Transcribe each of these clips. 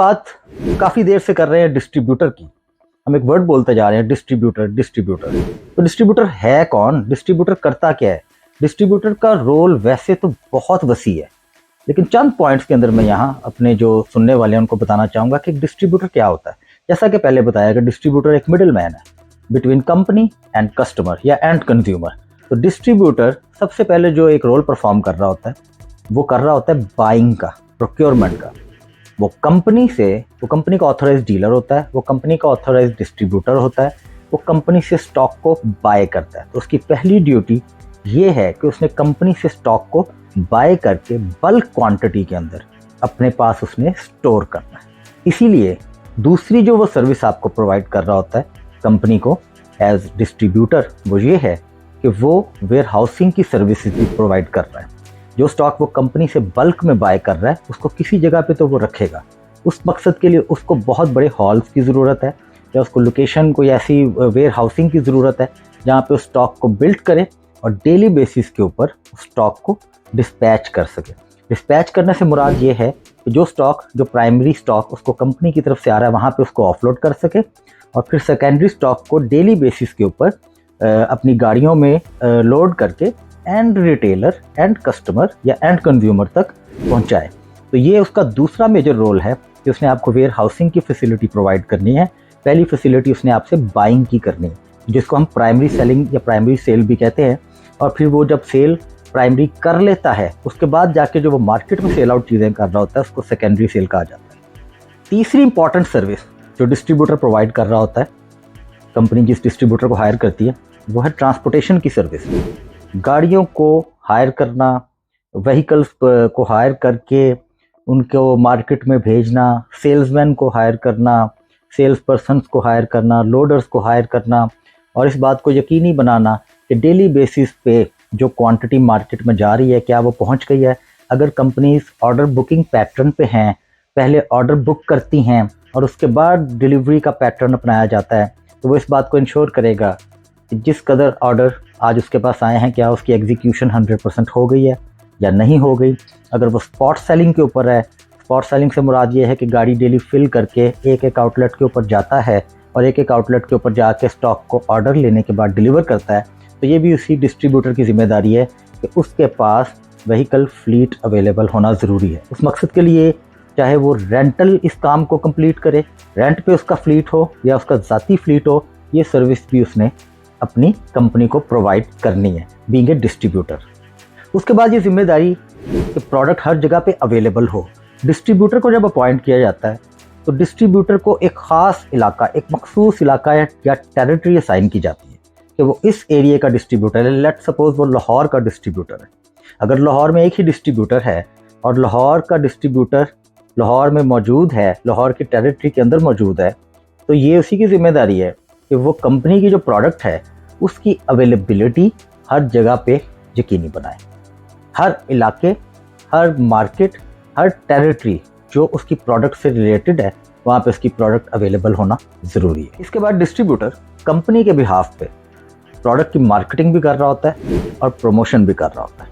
बात काफ़ी देर से कर रहे हैं डिस्ट्रीब्यूटर की। हम एक वर्ड बोलते जा रहे हैं, डिस्ट्रीब्यूटर डिस्ट्रीब्यूटर। तो डिस्ट्रीब्यूटर है कौन? डिस्ट्रीब्यूटर करता क्या है? डिस्ट्रीब्यूटर का रोल वैसे तो बहुत वसी है, लेकिन चंद पॉइंट्स के अंदर मैं यहाँ अपने जो सुनने वाले हैं उनको बताना चाहूँगा कि डिस्ट्रीब्यूटर क्या होता है। जैसा कि पहले बताया कि डिस्ट्रीब्यूटर एक मिडिल मैन है बिटवीन कंपनी एंड कस्टमर या एंड कंज्यूमर। तो डिस्ट्रीब्यूटर सबसे पहले जो एक रोल परफॉर्म कर रहा होता है वो कर रहा होता है बाइंग का, प्रोक्योरमेंट का। वो कंपनी का ऑथराइज डीलर होता है, वो कंपनी का ऑथराइज डिस्ट्रीब्यूटर होता है, वो कंपनी से स्टॉक को बाय करता है। तो उसकी पहली ड्यूटी ये है कि उसने कंपनी से स्टॉक को बाय करके बल्क क्वांटिटी के अंदर अपने पास उसने स्टोर करना है। इसीलिए दूसरी जो वो सर्विस आपको प्रोवाइड कर रहा होता है कंपनी को एज डिस्ट्रीब्यूटर, वो ये है कि वो वेयर हाउसिंग की सर्विसेज भी प्रोवाइड कर रहा है। जो स्टॉक वो कंपनी से बल्क में बाय कर रहा है उसको किसी जगह पे तो वो रखेगा। उस मकसद के लिए उसको बहुत बड़े हॉल्स की ज़रूरत है या उसको लोकेशन कोई ऐसी वेयर हाउसिंग की ज़रूरत है जहाँ पे उस स्टॉक को बिल्ड करे और डेली बेसिस के ऊपर स्टॉक को डिस्पैच कर सके। डिस्पैच करने से मुराद ये है कि जो प्राइमरी स्टॉक उसको कंपनी की तरफ से आ रहा है वहाँ पे उसको ऑफलोड कर सके और फिर सेकेंडरी स्टॉक को डेली बेसिस के ऊपर अपनी गाड़ियों में लोड करके एंड रिटेलर, एंड कस्टमर या एंड कंज्यूमर तक पहुंचाए। तो ये उसका दूसरा मेजर रोल है कि उसने आपको वेयर हाउसिंग की फैसिलिटी प्रोवाइड करनी है। पहली फैसिलिटी उसने आपसे बाइंग की करनी है, जिसको हम प्राइमरी सेलिंग या प्राइमरी सेल भी कहते हैं। और फिर वो जब सेल प्राइमरी कर लेता है उसके बाद जाके जो वो मार्केट में सेल आउट चीज़ें कर रहा होता है उसको सेकेंडरी सेल कहा जाता है। तीसरी इंपॉर्टेंट सर्विस जो डिस्ट्रीब्यूटर प्रोवाइड कर रहा होता है, कंपनी जिस डिस्ट्रीब्यूटर को हायर करती है, वो है ट्रांसपोर्टेशन की सर्विस। गाड़ियों को हायर करना, व्हीकल्स को हायर करके उनको मार्केट में भेजना, सेल्समैन को हायर करना, सेल्स पर्सन्स को हायर करना, लोडर्स को हायर करना और इस बात को यकीनी बनाना कि डेली बेसिस पे जो क्वांटिटी मार्केट में जा रही है क्या वो पहुंच गई है। अगर कंपनीज ऑर्डर बुकिंग पैटर्न पे हैं, पहले ऑर्डर बुक करती हैं और उसके बाद डिलीवरी का पैटर्न अपनाया जाता है, तो वो इस बात को इंश्योर करेगा कि जिस कदर ऑर्डर आज उसके पास आए हैं क्या उसकी एग्जीक्यूशन 100% हो गई है या नहीं हो गई। अगर वो स्पॉट सेलिंग के ऊपर है, स्पॉट सेलिंग से मुराद ये है कि गाड़ी डेली फिल करके एक एक आउटलेट के ऊपर जाता है और एक एक आउटलेट के ऊपर जाके स्टॉक को ऑर्डर लेने के बाद डिलीवर करता है, तो ये भी उसी डिस्ट्रीब्यूटर की जिम्मेदारी है कि उसके पास व्हीकल फ्लीट अवेलेबल होना ज़रूरी है। उस मकसद के लिए चाहे वो रेंटल इस काम को कंप्लीट करे, रेंट पे उसका फ्लीट हो या उसका ज़ाती फ्लीट हो, ये सर्विस भी उसने अपनी कंपनी को प्रोवाइड करनी है बीइंग ए डिस्ट्रीब्यूटर। उसके बाद ये जिम्मेदारी कि प्रोडक्ट हर जगह पे अवेलेबल हो। डिस्ट्रीब्यूटर को जब अपॉइंट किया जाता है तो डिस्ट्रीब्यूटर को एक ख़ास इलाका, एक मखसूस इलाका या टेरिटरी असाइन की जाती है कि वो इस एरिया का डिस्ट्रीब्यूटर है। लेट सपोज वो लाहौर का डिस्ट्रीब्यूटर है। अगर लाहौर में एक ही डिस्ट्रीब्यूटर है और लाहौर का डिस्ट्रीब्यूटर लाहौर में मौजूद है, लाहौर की टेरिटरी के अंदर मौजूद है, तो ये उसी की जिम्मेदारी है कि वो कंपनी की जो प्रोडक्ट है उसकी अवेलेबिलिटी हर जगह पे यकीनी बनाए। हर इलाके, हर मार्केट, हर टेरिटरी जो उसकी प्रोडक्ट से रिलेटेड है वहाँ पे उसकी प्रोडक्ट अवेलेबल होना ज़रूरी है। इसके बाद डिस्ट्रीब्यूटर कंपनी के बिहाफ पे प्रोडक्ट की मार्केटिंग भी कर रहा होता है और प्रमोशन भी कर रहा होता है।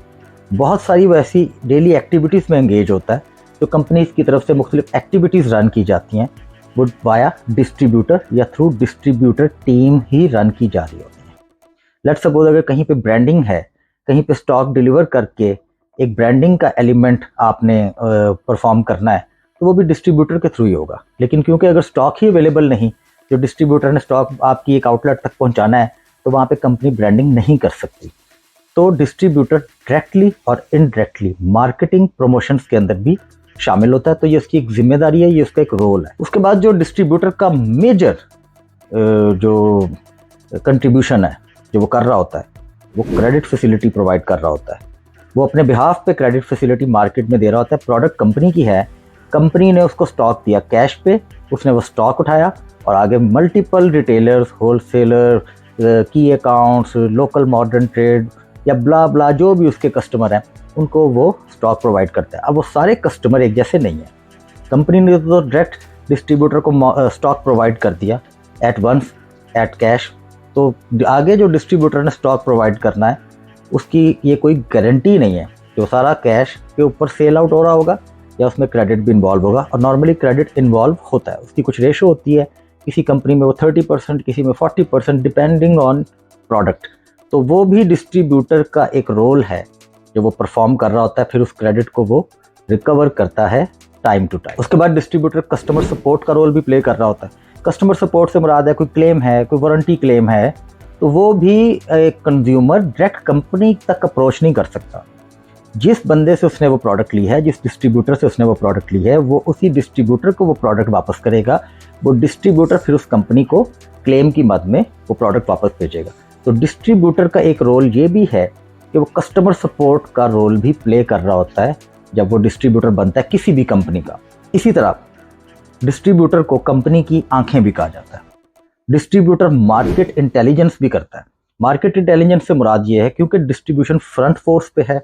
बहुत सारी वैसी डेली एक्टिविटीज़ में एंगेज होता है जो कंपनीज़ की तरफ से मुख्तलिफ एक्टिविटीज़ रन की जाती हैं, वो वाया डिस्ट्रीब्यूटर या थ्रू डिस्ट्रीब्यूटर टीम ही रन की जा रही होती है। लेट्स सपोज अगर कहीं पे ब्रांडिंग है, कहीं पे स्टॉक डिलीवर करके एक ब्रांडिंग का एलिमेंट आपने परफॉर्म करना है, तो वो भी डिस्ट्रीब्यूटर के थ्रू ही होगा। लेकिन क्योंकि अगर स्टॉक ही अवेलेबल नहीं, जो डिस्ट्रीब्यूटर ने स्टॉक आपकी एक आउटलेट तक पहुंचाना है, तो वहाँ पे कंपनी ब्रांडिंग नहीं कर सकती। तो डिस्ट्रीब्यूटर डायरेक्टली और इनडायरेक्टली मार्केटिंग प्रमोशंस के अंदर भी शामिल होता है। तो ये उसकी एक जिम्मेदारी है, ये उसका एक रोल है। उसके बाद जो डिस्ट्रीब्यूटर का मेजर जो कंट्रीब्यूशन है जो वो कर रहा होता है, वो क्रेडिट फैसिलिटी प्रोवाइड कर रहा होता है। वो अपने बिहाफ पे क्रेडिट फैसिलिटी मार्केट में दे रहा होता है। प्रोडक्ट कंपनी की है, कंपनी ने उसको स्टॉक दिया कैश पे, उसने वो स्टॉक उठाया और आगे मल्टीपल रिटेलर्स, होलसेलर, की अकाउंट्स, लोकल मॉडर्न ट्रेड या ब्ला ब्ला जो भी उसके कस्टमर हैं उनको वो स्टॉक प्रोवाइड करता है। अब वो सारे कस्टमर एक जैसे नहीं हैं। कंपनी ने तो डायरेक्ट डिस्ट्रीब्यूटर को स्टॉक प्रोवाइड कर दिया एट वंस, एट कैश, तो आगे जो डिस्ट्रीब्यूटर ने स्टॉक प्रोवाइड करना है उसकी ये कोई गारंटी नहीं है कि वो सारा कैश के ऊपर सेल आउट हो रहा होगा या उसमें क्रेडिट भी इन्वॉल्व होगा। और नॉर्मली क्रेडिट इन्वॉल्व होता है, उसकी कुछ रेशो होती है, किसी कंपनी में वो 30%, किसी में 40%, डिपेंडिंग ऑन प्रोडक्ट। तो वो भी डिस्ट्रीब्यूटर का एक रोल है जो वो परफॉर्म कर रहा होता है, फिर उस क्रेडिट को वो रिकवर करता है टाइम टू टाइम। उसके बाद डिस्ट्रीब्यूटर कस्टमर सपोर्ट का रोल भी प्ले कर रहा होता है। कस्टमर सपोर्ट से मुराद है कोई क्लेम है, कोई वारंटी क्लेम है, तो वो भी एक कंज्यूमर डायरेक्ट कंपनी तक अप्रोच नहीं कर सकता। जिस बंदे से उसने वो प्रोडक्ट ली है, जिस डिस्ट्रीब्यूटर से उसने वो प्रोडक्ट ली है, वो उसी डिस्ट्रीब्यूटर को वो प्रोडक्ट वापस करेगा। वो डिस्ट्रीब्यूटर फिर उस कंपनी को क्लेम की मद में वो प्रोडक्ट वापस भेजेगा। तो डिस्ट्रीब्यूटर का एक रोल ये भी है कि वो कस्टमर सपोर्ट का रोल भी प्ले कर रहा होता है जब वो डिस्ट्रीब्यूटर बनता है किसी भी कंपनी का। इसी तरह डिस्ट्रीब्यूटर को कंपनी की आंखें भी कहा जाता है। डिस्ट्रीब्यूटर मार्केट इंटेलिजेंस भी करता है। मार्केट इंटेलिजेंस से मुराद ये है क्योंकि डिस्ट्रीब्यूशन फ्रंट फोर्स पे है,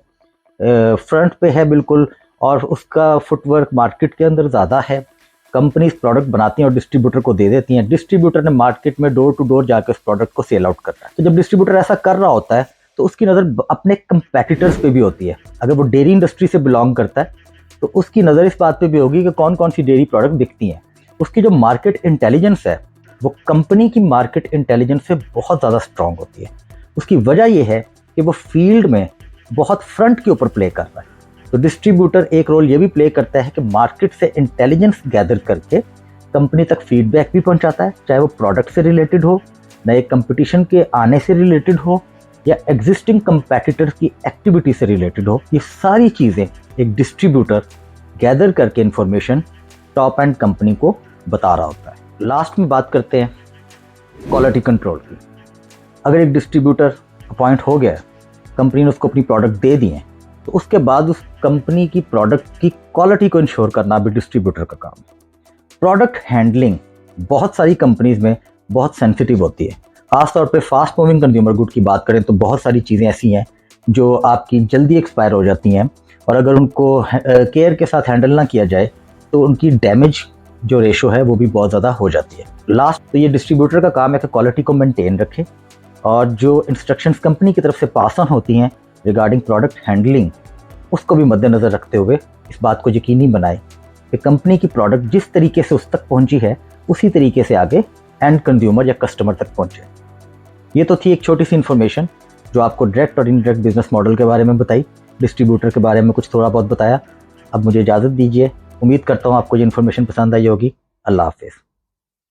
फ्रंट पे है बिल्कुल, और उसका फुटवर्क मार्केट के अंदर ज़्यादा है। कंपनीज प्रोडक्ट बनाती हैं और डिस्ट्रीब्यूटर को दे देती हैं। डिस्ट्रीब्यूटर ने मार्केट में डोर टू डोर जाकर उस प्रोडक्ट को सेल आउट करना है। तो जब डिस्ट्रीब्यूटर ऐसा कर रहा होता है तो उसकी नज़र अपने कंपेटिटर्स पे भी होती है। अगर वो डेयरी इंडस्ट्री से बिलोंग करता है तो उसकी नज़र इस बात पे भी होगी कि कौन कौन सी डेयरी प्रोडक्ट बिकती हैं। उसकी जो मार्केट इंटेलिजेंस है वो कंपनी की मार्केट इंटेलिजेंस से बहुत ज़्यादा स्ट्रॉन्ग होती है। उसकी वजह यह है कि वो फील्ड में बहुत फ्रंट के ऊपर प्ले कर रहा है। तो डिस्ट्रीब्यूटर एक रोल ये भी प्ले करता है कि मार्केट से इंटेलिजेंस गैदर करके कंपनी तक फीडबैक भी पहुंचाता है, चाहे वो प्रोडक्ट से रिलेटेड हो, नए कंपटीशन के आने से रिलेटेड हो, या एग्जिस्टिंग कंपेटिटर्स की एक्टिविटी से रिलेटेड हो। ये सारी चीज़ें एक डिस्ट्रीब्यूटर गैदर करके इंफॉर्मेशन टॉप एंड कंपनी को बता रहा होता है। लास्ट में बात करते हैं क्वालिटी कंट्रोल की। अगर एक डिस्ट्रीब्यूटर अपॉइंट हो गया, कंपनी ने उसको अपनी प्रोडक्ट दे दी है, तो उसके बाद उस कंपनी की प्रोडक्ट की क्वालिटी को इंश्योर करना भी डिस्ट्रीब्यूटर का काम है। प्रोडक्ट हैंडलिंग बहुत सारी कंपनीज में बहुत सेंसिटिव होती है। खासतौर पे फास्ट मूविंग कंज्यूमर गुड की बात करें तो बहुत सारी चीज़ें ऐसी हैं जो आपकी जल्दी एक्सपायर हो जाती हैं, और अगर उनको केयर के साथ हैंडल ना किया जाए तो उनकी डैमेज जो रेशो है वो भी बहुत ज़्यादा हो जाती है। लास्ट तो ये डिस्ट्रीब्यूटर का काम है कि क्वालिटी को मेंटेन रखे, और जो इंस्ट्रक्शंस कंपनी की तरफ से पास ऑन होती हैं रिगार्डिंग प्रोडक्ट हैंडलिंग, उसको भी मद्देनज़र रखते हुए इस बात को यकीनी बनाए कि कंपनी की प्रोडक्ट जिस तरीके से उस तक पहुंची है उसी तरीके से आगे एंड कंज्यूमर या कस्टमर तक पहुंचे। ये तो थी एक छोटी सी इन्फॉर्मेशन जो आपको डायरेक्ट और इनडायरेक्ट बिजनेस मॉडल के बारे में बताई, डिस्ट्रीब्यूटर के बारे में कुछ थोड़ा बहुत बताया। अब मुझे इजाज़त दीजिए। उम्मीद करता हूँ आपको ये इन्फॉर्मेशन पसंद आई होगी। अल्लाह हाफिज़।